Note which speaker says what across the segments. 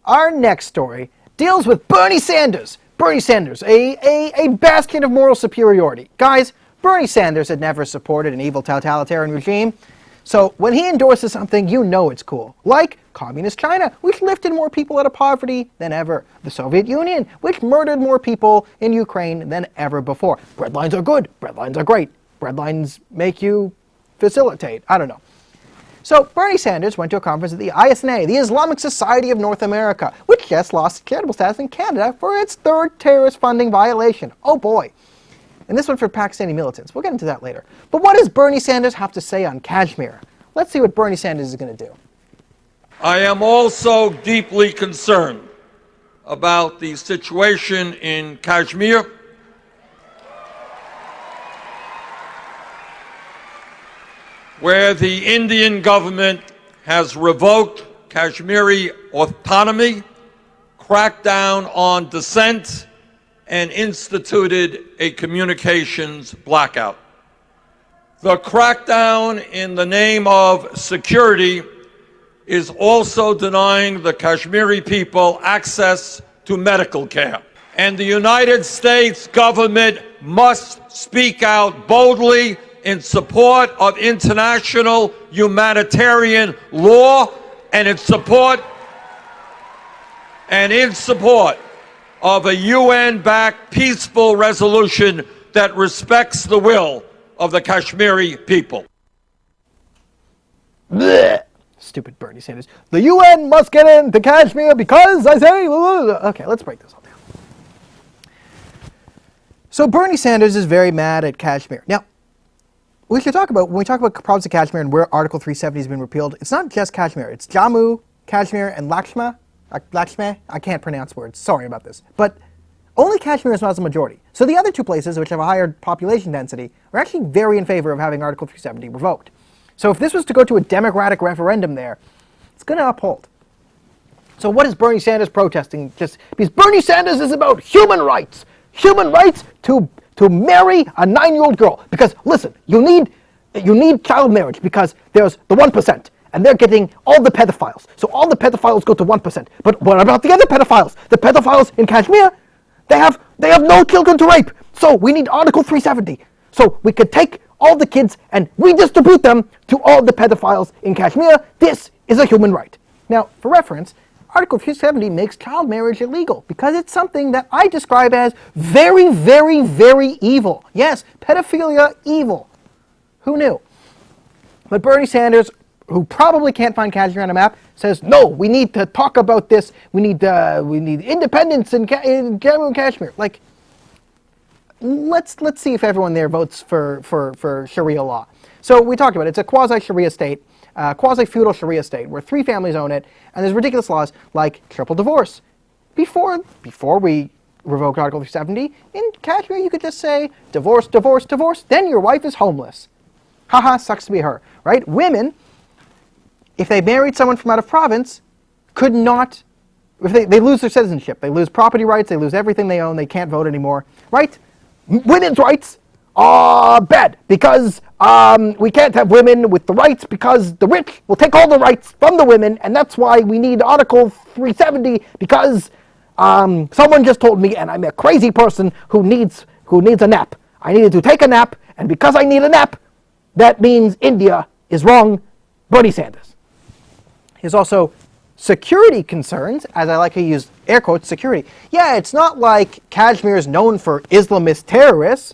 Speaker 1: Our next story deals with Bernie Sanders. Bernie Sanders, a bastion of moral superiority. Guys, Bernie Sanders had never supported an evil totalitarian regime. So when he endorses something, you know it's cool. Like Communist China, which lifted more people out of poverty than ever. The Soviet Union, which murdered more people in Ukraine than ever before. Breadlines are good. Breadlines are great. Breadlines make you facilitate. I don't know. So Bernie Sanders went to a conference at the ISNA, the Islamic Society of North America, which just lost charitable status in Canada for its third terrorist funding violation. Oh boy. And this one for Pakistani militants. We'll get into that later. But what does Bernie Sanders have to say on Kashmir? Let's see what Bernie Sanders is going to do.
Speaker 2: I am also deeply concerned about the situation in Kashmir. Where the Indian government has revoked Kashmiri autonomy, cracked down on dissent, and instituted a communications blackout. The crackdown in the name of security is also denying the Kashmiri people access to medical care. And the United States government must speak out boldly in support of international humanitarian law and in support of a UN-backed peaceful resolution that respects the will of the Kashmiri people.
Speaker 1: Blech. Stupid Bernie Sanders. The UN must get into Kashmir because I say... Okay, let's break this all down. So Bernie Sanders is very mad at Kashmir. Now, we should talk about, when we talk about province of Kashmir and where Article 370 has been repealed, it's not just Kashmir. It's Jammu, Kashmir, and Lakshmi. I can't pronounce words. Sorry about this. But only Kashmir is Muslim majority. So the other two places, which have a higher population density, are actually very in favor of having Article 370 revoked. So if this was to go to a democratic referendum there, it's going to uphold. So what is Bernie Sanders protesting? Just because Bernie Sanders is about human rights. Human rights to marry a 9-year-old girl. Because listen, you need child marriage because there's the 1%. And they're getting all the pedophiles. So all the pedophiles go to 1%. But what about the other pedophiles? The pedophiles in Kashmir, they have no children to rape. So we need Article 370. So we could take all the kids and redistribute them to all the pedophiles in Kashmir. This is a human right. Now, for reference, Article 370 makes child marriage illegal because it's something that I describe as very, very, very evil. Yes, pedophilia, evil. Who knew? But Bernie Sanders, who probably can't find Kashmir on a map, says, no, we need to talk about this. We need independence in Jammu and Kashmir. Like, let's see if everyone there votes for Sharia law. So we talked about it. It's a quasi-Sharia state, quasi-feudal Sharia state, where 3 families own it, and there's ridiculous laws like triple divorce. Before we revoked Article 370, in Kashmir you could just say, divorce, divorce, divorce, then your wife is homeless. Haha, sucks to be her, right? Women, if they married someone from out of province, could not, if they lose their citizenship, they lose property rights, they lose everything they own, they can't vote anymore, right? Women's rights are bad because we can't have women with the rights because the rich will take all the rights from the women, and that's why we need Article 370 because someone just told me, and I'm a crazy person who needs a nap. I needed to take a nap, and because I need a nap, that means India is wrong. Bernie Sanders. There's also security concerns, as I like to use air quotes, security. Yeah, it's not like Kashmir is known for Islamist terrorists.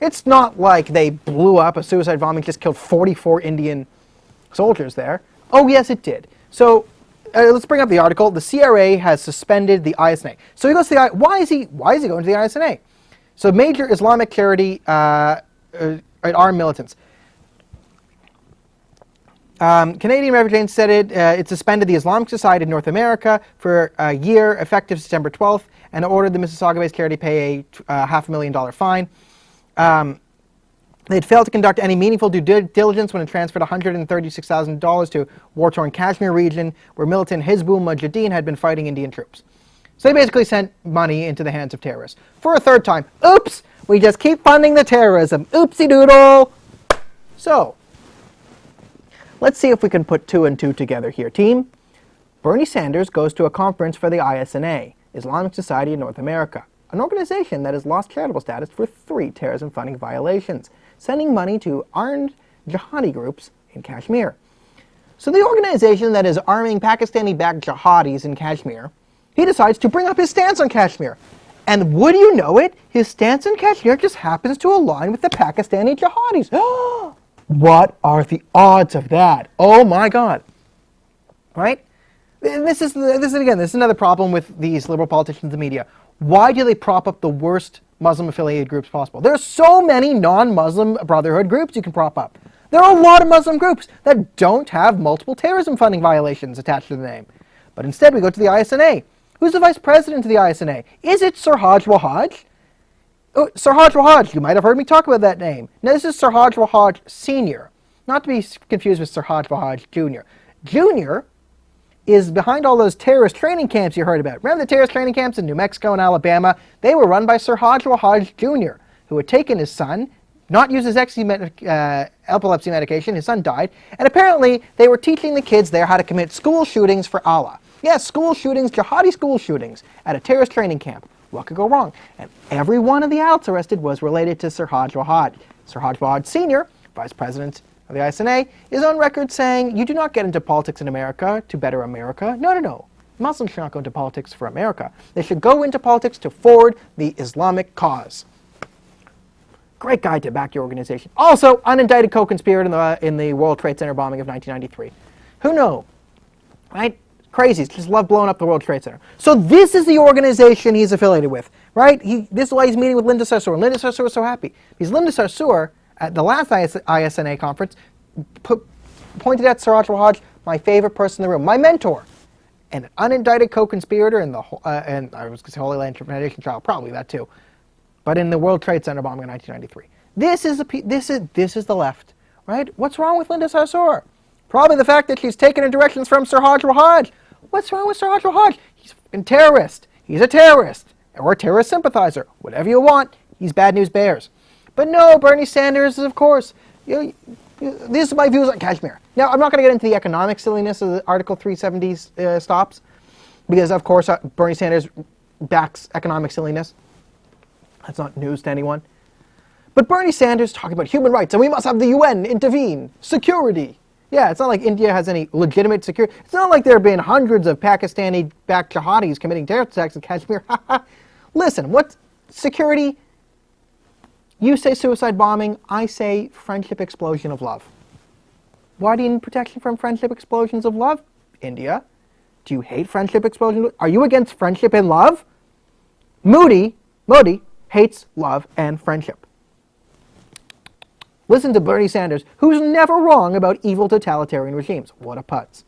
Speaker 1: It's not like they blew up a suicide bombing, just killed 44 Indian soldiers there. Oh yes, it did. So let's bring up the article. The CRA has suspended the ISNA. So he goes to the why is he going to the ISNA? So major Islamic charity armed militants. Canadian Representative said it suspended the Islamic Society of North America for a year, effective September 12th, and ordered the Mississauga-based charity pay a $500,000 fine. They had failed to conduct any meaningful due diligence when it transferred $136,000 to war-torn Kashmir region, where militant Hizbul Mujahideen had been fighting Indian troops. So they basically sent money into the hands of terrorists. For a third time, oops, we just keep funding the terrorism. Oopsie doodle. So let's see if we can put 2 and 2 together here, team. Bernie Sanders goes to a conference for the ISNA, Islamic Society in North America, an organization that has lost charitable status for 3 terrorism funding violations, sending money to armed jihadi groups in Kashmir. So the organization that is arming Pakistani-backed jihadis in Kashmir, he decides to bring up his stance on Kashmir. And would you know it, his stance on Kashmir just happens to align with the Pakistani jihadis. What are the odds of that? Oh my God. Right? This is another problem with these liberal politicians in the media. Why do they prop up the worst Muslim-affiliated groups possible? There are so many non-Muslim brotherhood groups you can prop up. There are a lot of Muslim groups that don't have multiple terrorism funding violations attached to the name. But instead we go to the ISNA. Who's the vice president of the ISNA? Is it Siraj Wahaj? Oh, Siraj Wahaj, you might have heard me talk about that name. Now this is Siraj Wahaj Sr., not to be confused with Siraj Wahaj Jr. Jr. is behind all those terrorist training camps you heard about. Remember the terrorist training camps in New Mexico and Alabama? They were run by Siraj Wahaj Jr., who had taken his son, not used his epilepsy medication, his son died, and apparently they were teaching the kids there how to commit school shootings for Allah. Yes, school shootings, jihadi school shootings at a terrorist training camp. What could go wrong? And every one of the adults arrested was related to Siraj Wahaj. Siraj Wahaj Sr., vice president of the ISNA, is on record saying, you do not get into politics in America to better America. No, no, no. Muslims should not go into politics for America. They should go into politics to forward the Islamic cause. Great guy to back your organization. Also, unindicted co-conspirator in the World Trade Center bombing of 1993. Who knows? Right? Crazies just love blowing up the World Trade Center. So this is the organization he's affiliated with, right? This is why he's meeting with Linda Sarsour. And Linda Sarsour is so happy because Linda Sarsour, at the last ISNA conference, pointed at Siraj Wahaj, my favorite person in the room, my mentor, and an unindicted co-conspirator in the and I was going to say Holy Land Foundation trial, probably that too, but in the World Trade Center bombing in 1993. This is the left, right? What's wrong with Linda Sarsour? Probably the fact that she's taken her directions from Siraj Wahaj. What's wrong with Siraj Wahaj? He's a terrorist. He's a terrorist. Or a terrorist sympathizer. Whatever you want. He's bad news bears. But no, Bernie Sanders is, of course, these are my views on Kashmir. Now, I'm not going to get into the economic silliness of the Article 370 stops. Because, of course, Bernie Sanders backs economic silliness. That's not news to anyone. But Bernie Sanders talking about human rights, and we must have the UN intervene. Security. Yeah, it's not like India has any legitimate security. It's not like there have been hundreds of Pakistani-backed jihadis committing terror attacks in Kashmir. Listen, what security? You say suicide bombing, I say friendship explosion of love. Why do you need protection from friendship explosions of love? India. Do you hate friendship explosions? Are you against friendship and love? Modi hates love and friendship. Listen to Bernie Sanders, who's never wrong about evil totalitarian regimes. What a putz.